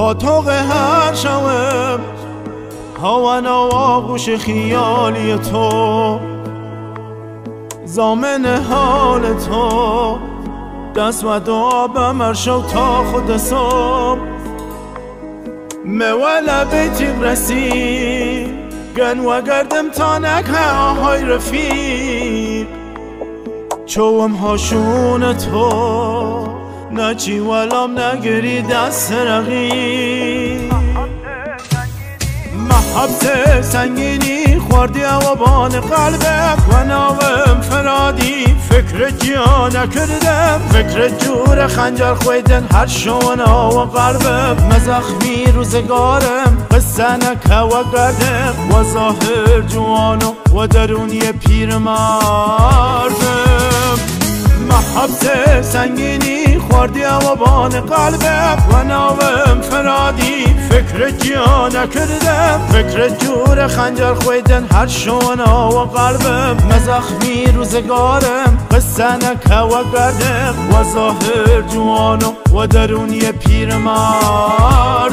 پاتوق هر شوم هاون آغوش خیالی تو، زامن حال تو، دست و دعا بمرشو تا خود صبح. مولا بیتیق رسی گن و گردم تا نکه آهای رفیق، چوم هاشون تو نچی ولام نگری دست رقیب. محبت سنگینی خوردی اوابان قلبم و ناوم فرادی فکر جیا نکردم، فکر جور خنجر خویدن هر شونا و قلبم. مزخمی روزگارم قصه نکه و گردم و ظاهر جوانو و درونی پیر مردم. محبت سنگینی خوردی اوابان قلبم و ناوم فرادی فکر جیا نکردم، فکر جور خنجر خویدن هر شونا و قلبم. مزخمی روزگارم قصه نکه و گردم و ظاهر جوانو و درونی پیر مردم.